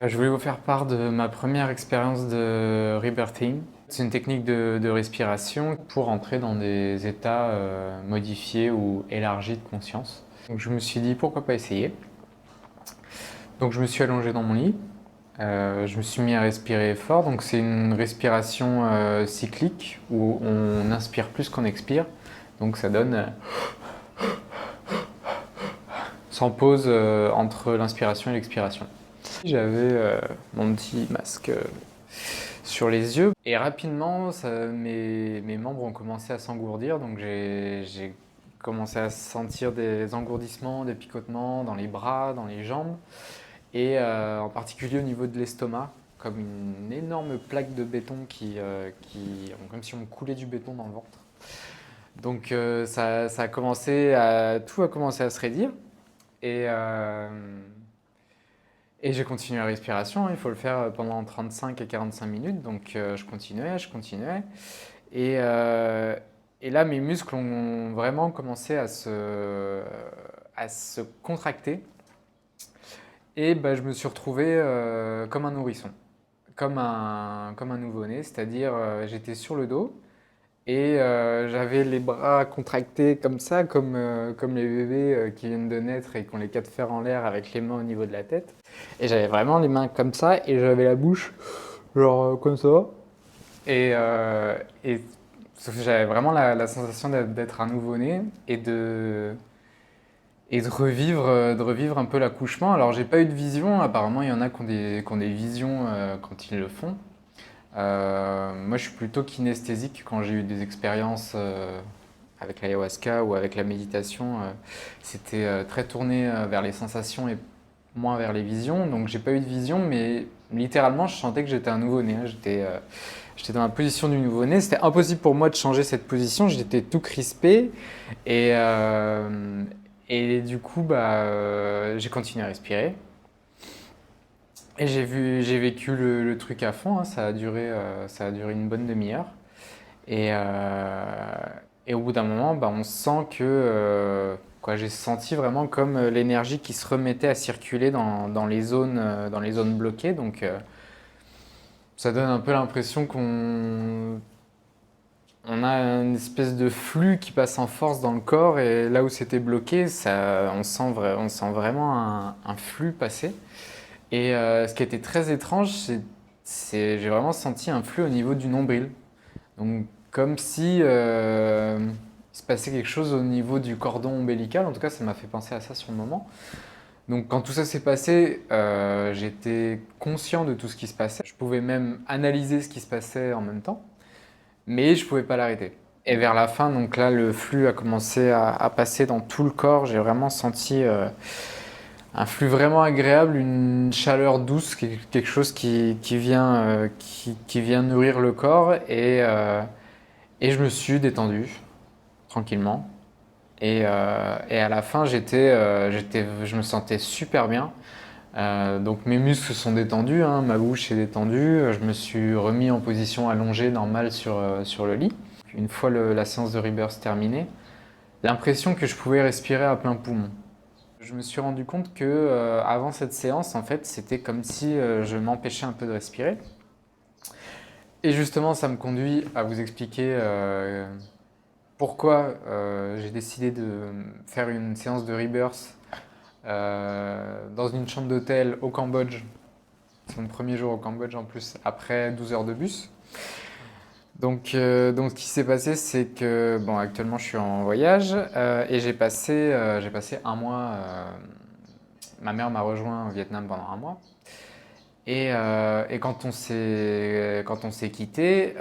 Je voulais vous faire part de ma première expérience de rebirthing. C'est une technique de respiration pour entrer dans des états modifiés ou élargis de conscience. Donc je me suis dit pourquoi pas essayer. Donc je me suis allongé dans mon lit. Je me suis mis à respirer fort. Donc c'est une respiration cyclique où on inspire plus qu'on expire. Donc ça donne sans pause entre l'inspiration et l'expiration. J'avais mon petit masque sur les yeux et rapidement mes membres ont commencé à s'engourdir, donc j'ai commencé à sentir des engourdissements, des picotements dans les bras, dans les jambes et en particulier au niveau de l'estomac, comme une énorme plaque de béton comme si on me coulait du béton dans le ventre. Donc ça a tout a commencé à se raidir et et j'ai continué la respiration, il faut le faire pendant 35 et 45 minutes, donc je continuais. Et, euh, et là, mes muscles ont vraiment commencé à se contracter. Et bah, je me suis retrouvé comme un nourrisson, comme un nouveau-né, c'est-à-dire j'étais sur le dos et j'avais les bras contractés comme ça, comme les bébés qui viennent de naître et qui ont les quatre fers en l'air avec les mains au niveau de la tête. Et j'avais vraiment les mains comme ça et j'avais la bouche genre comme ça. Et, euh, et j'avais vraiment la sensation d'être un nouveau-né et de revivre un peu l'accouchement. Alors j'ai pas eu de vision, apparemment il y en a qui ont des visions quand ils le font. Moi, je suis plutôt kinesthésique quand j'ai eu des expériences avec l'ayahuasca ou avec la méditation. C'était très tourné vers les sensations et moins vers les visions. Donc, j'ai pas eu de vision, mais littéralement, je sentais que j'étais un nouveau-né, hein. J'étais dans la position du nouveau-né. C'était impossible pour moi de changer cette position. J'étais tout crispé et, euh, et du coup, j'ai continué à respirer. Et j'ai vécu le truc à fond, hein. Ça a duré une bonne demi-heure. Et, euh, et au bout d'un moment, on sent que, quoi, j'ai senti vraiment comme l'énergie qui se remettait à circuler dans les zones bloquées. Donc, ça donne un peu l'impression on a une espèce de flux qui passe en force dans le corps. Et là où c'était bloqué, on sent vraiment un flux passer. Et ce qui était très étrange, j'ai vraiment senti un flux au niveau du nombril. Donc comme si il se passait quelque chose au niveau du cordon ombilical. En tout cas, ça m'a fait penser à ça sur le moment. Donc quand tout ça s'est passé, j'étais conscient de tout ce qui se passait. Je pouvais même analyser ce qui se passait en même temps, mais je pouvais pas l'arrêter. Et vers la fin, donc là, le flux a commencé à passer dans tout le corps. J'ai vraiment senti un flux vraiment agréable, une chaleur douce, quelque chose qui vient nourrir le corps. Et je me suis détendu tranquillement. Et à la fin, je me sentais super bien. Donc mes muscles se sont détendus, hein, ma bouche est détendue. Je me suis remis en position allongée normale sur le lit. Une fois la séance de Rebirth terminée, l'impression que je pouvais respirer à plein poumon. Je me suis rendu compte que avant cette séance, en fait, c'était comme si je m'empêchais un peu de respirer. Et justement, ça me conduit à vous expliquer pourquoi j'ai décidé de faire une séance de rebirth dans une chambre d'hôtel au Cambodge. C'est mon premier jour au Cambodge en plus, après 12 heures de bus. Donc ce qui s'est passé, c'est que bon, actuellement je suis en voyage et j'ai passé un mois. Ma mère m'a rejoint au Vietnam pendant un mois. Et quand on s'est quitté,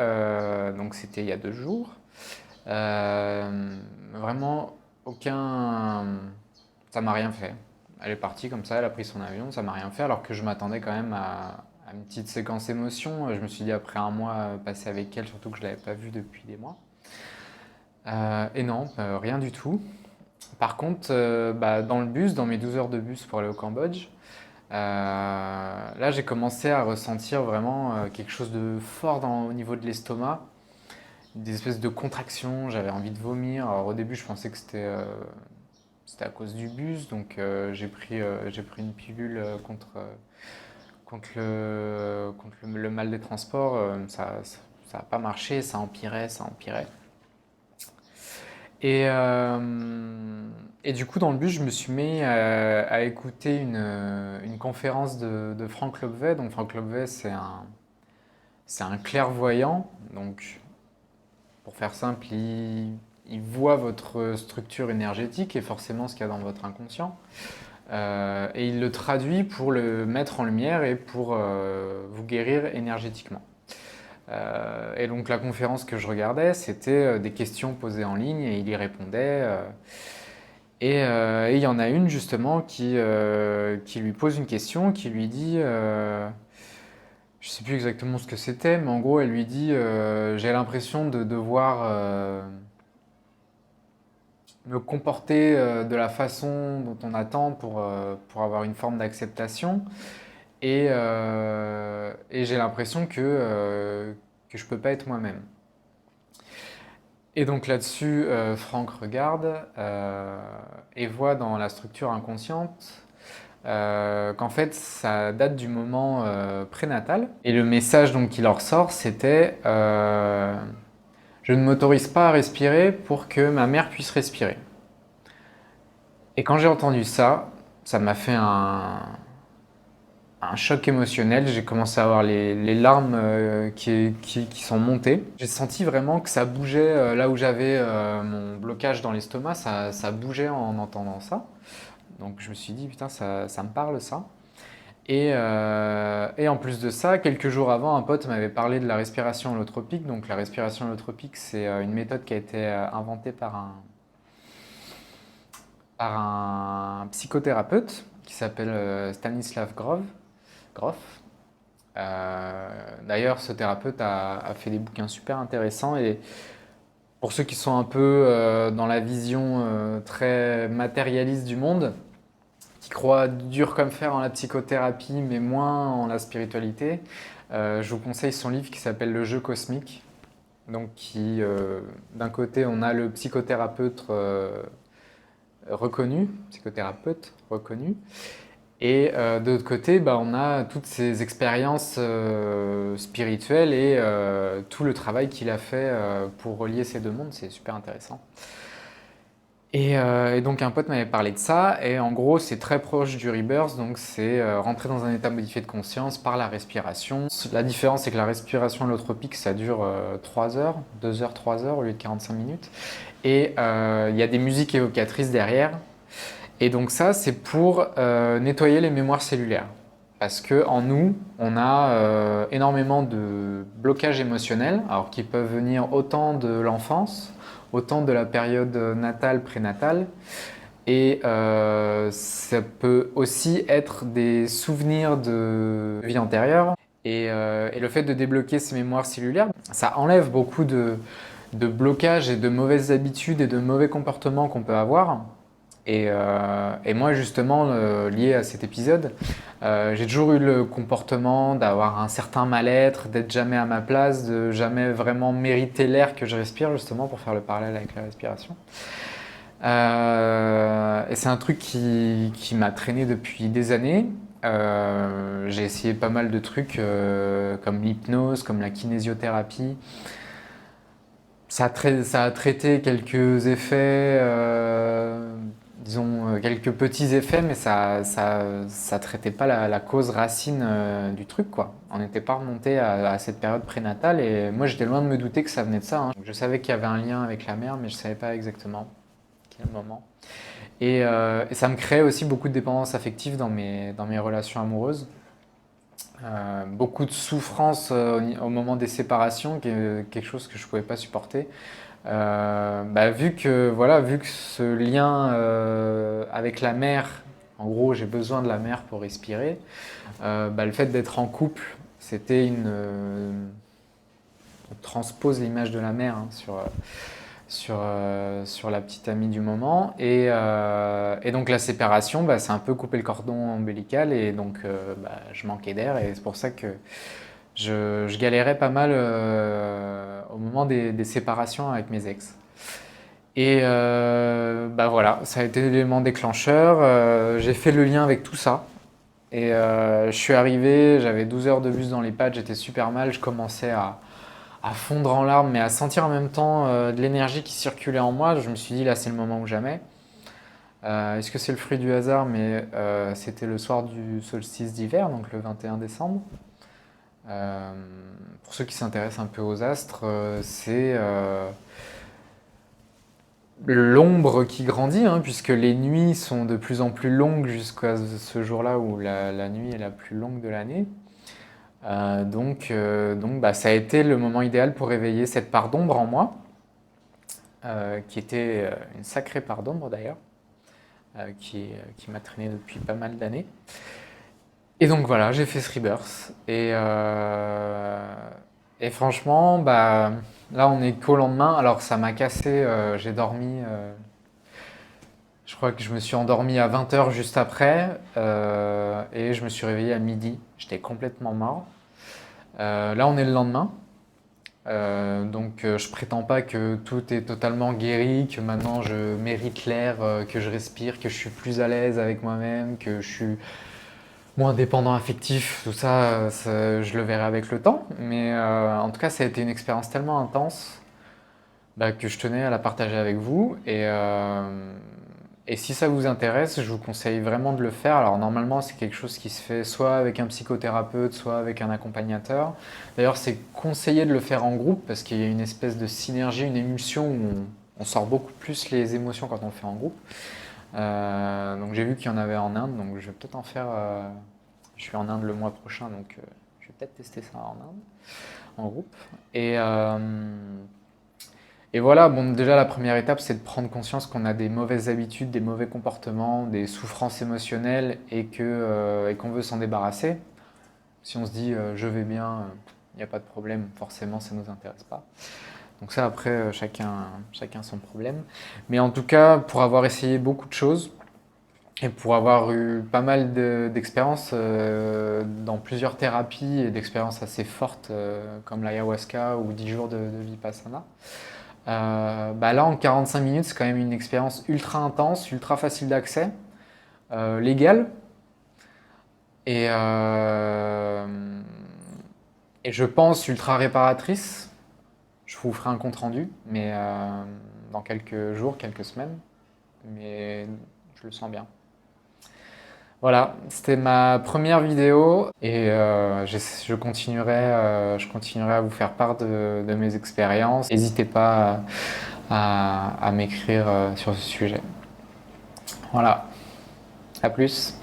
donc c'était il y a 2 jours, vraiment aucun, ça m'a rien fait. Elle est partie comme ça, elle a pris son avion, ça m'a rien fait, alors que je m'attendais quand même à une petite séquence émotion. Je me suis dit après un mois passé avec elle, surtout que je l'avais pas vue depuis des mois. Et non, rien du tout. Par contre, dans le bus, dans mes 12 heures de bus pour aller au Cambodge, là j'ai commencé à ressentir vraiment quelque chose de fort au niveau de l'estomac, des espèces de contractions, j'avais envie de vomir. Alors au début je pensais que c'était à cause du bus, donc j'ai pris une pilule contre le mal des transports, ça a pas marché, ça empirait, ça empirait. Et, euh, et du coup, dans le bus, je me suis mis à écouter une conférence de Franck Lobvet. Donc, Franck Lobvet, c'est un clairvoyant. Donc, pour faire simple, il voit votre structure énergétique et forcément ce qu'il y a dans votre inconscient. Et il le traduit pour le mettre en lumière et pour vous guérir énergétiquement. Et donc la conférence que je regardais, c'était des questions posées en ligne et il y répondait. Et il y en a une justement qui lui pose une question, qui lui dit, je sais plus exactement ce que c'était, mais en gros elle lui dit, j'ai l'impression de devoir me comporter de la façon dont on attend pour avoir une forme d'acceptation. Et j'ai l'impression que je peux pas être moi-même. Et donc là-dessus, Franck regarde et voit dans la structure inconsciente qu'en fait, ça date du moment prénatal. Et le message donc qui leur sort, c'était je ne m'autorise pas à respirer pour que ma mère puisse respirer. Et quand j'ai entendu ça, ça m'a fait un choc émotionnel. J'ai commencé à avoir les larmes qui sont montées. J'ai senti vraiment que ça bougeait là où j'avais mon blocage dans l'estomac, ça bougeait en entendant ça. Donc je me suis dit, putain, ça me parle ça. Et en plus de ça, quelques jours avant, un pote m'avait parlé de la respiration holotropique. Donc la respiration holotropique, c'est une méthode qui a été inventée par un psychothérapeute qui s'appelle Stanislav Grof. D'ailleurs, ce thérapeute a fait des bouquins super intéressants et pour ceux qui sont un peu dans la vision très matérialiste du monde, qui croient dur comme fer en la psychothérapie mais moins en la spiritualité, je vous conseille son livre qui s'appelle Le jeu cosmique. Donc d'un côté, on a le psychothérapeute reconnu, et de l'autre côté, bah, on a toutes ces expériences spirituelles et tout le travail qu'il a fait pour relier ces deux mondes, c'est super intéressant. Et donc un pote m'avait parlé de ça, et en gros c'est très proche du rebirth, donc c'est rentrer dans un état modifié de conscience par la respiration. La différence c'est que la respiration holotropique ça dure 3 heures, 2 heures, 3 heures au lieu de 45 minutes, et il y a des musiques évocatrices derrière. Et donc ça, c'est pour nettoyer les mémoires cellulaires. Parce que en nous, on a énormément de blocages émotionnels, alors qui peuvent venir autant de l'enfance, autant de la période natale, prénatale, et ça peut aussi être des souvenirs de vie antérieure. Et le fait de débloquer ces mémoires cellulaires, ça enlève beaucoup de blocages et de mauvaises habitudes et de mauvais comportements qu'on peut avoir. Et moi, justement, lié à cet épisode, j'ai toujours eu le comportement d'avoir un certain mal-être, d'être jamais à ma place, de jamais vraiment mériter l'air que je respire, justement, pour faire le parallèle avec la respiration. Et c'est un truc qui m'a traîné depuis des années. J'ai essayé pas mal de trucs comme l'hypnose, comme la kinésiothérapie. Ça a traité quelques effets, disons quelques petits effets, mais ça traitait pas la cause racine du truc, quoi. On n'était pas remonté à cette période prénatale et moi j'étais loin de me douter que ça venait de ça, hein. Je savais qu'il y avait un lien avec la mère, mais je savais pas exactement quel moment. Et ça me créait aussi beaucoup de dépendance affective dans mes relations amoureuses. Beaucoup de souffrance au moment des séparations, quelque chose que je ne pouvais pas supporter. Vu que ce lien avec la mer, en gros j'ai besoin de la mer pour respirer, le fait d'être en couple, c'était on transpose l'image de la mer hein, sur la petite amie du moment. Et donc la séparation, c'est un peu couper le cordon ombilical et donc je manquais d'air et c'est pour ça que je galérais pas mal au moment des séparations avec mes ex. Et voilà, ça a été l'élément déclencheur. J'ai fait le lien avec tout ça Et je suis arrivé, j'avais 12 heures de bus dans les pattes, j'étais super mal, je commençais à fondre en larmes, mais à sentir en même temps de l'énergie qui circulait en moi. Je me suis dit, là, c'est le moment ou jamais. Est-ce que c'est le fruit du hasard? Mais c'était le soir du solstice d'hiver, donc le 21 décembre. Euh, pour ceux qui s'intéressent un peu aux astres, c'est l'ombre qui grandit, hein, puisque les nuits sont de plus en plus longues jusqu'à ce jour-là où la nuit est la plus longue de l'année. Donc bah, ça a été le moment idéal pour réveiller cette part d'ombre en moi, qui était une sacrée part d'ombre d'ailleurs, qui m'a traîné depuis pas mal d'années. Et donc voilà, j'ai fait ce rebirth. Et franchement, bah, là on est qu'au lendemain. Alors ça m'a cassé, j'ai dormi, je crois que je me suis endormi à 20 heures juste après, et je me suis réveillé à midi. J'étais complètement mort. Là on est le lendemain. Donc je prétends pas que tout est totalement guéri, que maintenant je mérite l'air que je respire, que je suis plus à l'aise avec moi-même, que je suis moins dépendant affectif, tout ça, je le verrai avec le temps. Mais en tout cas, ça a été une expérience tellement intense bah, que je tenais à la partager avec vous. Et si ça vous intéresse, je vous conseille vraiment de le faire. Alors normalement, c'est quelque chose qui se fait soit avec un psychothérapeute, soit avec un accompagnateur. D'ailleurs, c'est conseillé de le faire en groupe parce qu'il y a une espèce de synergie, une émulsion où on sort beaucoup plus les émotions quand on le fait en groupe. Donc j'ai vu qu'il y en avait en Inde, donc je vais peut-être en faire. Je suis en Inde le mois prochain, donc je vais peut-être tester ça en Inde, en groupe. Et, euh, et voilà, bon, déjà la première étape, c'est de prendre conscience qu'on a des mauvaises habitudes, des mauvais comportements, des souffrances émotionnelles et qu'on veut s'en débarrasser. Si on se dit je vais bien, il n'y a pas de problème, forcément ça ne nous intéresse pas. Donc ça après, chacun son problème. Mais en tout cas, pour avoir essayé beaucoup de choses, et pour avoir eu pas mal d'expériences dans plusieurs thérapies et d'expériences assez fortes comme l'ayahuasca ou 10 jours de vipassana, bah là en 45 minutes c'est quand même une expérience ultra intense, ultra facile d'accès, légale et, euh, et je pense ultra réparatrice. Je vous ferai un compte rendu, mais dans quelques jours, quelques semaines, mais je le sens bien. Voilà, c'était ma première vidéo et je continuerai à vous faire part de mes expériences. N'hésitez pas à m'écrire sur ce sujet. Voilà, à plus.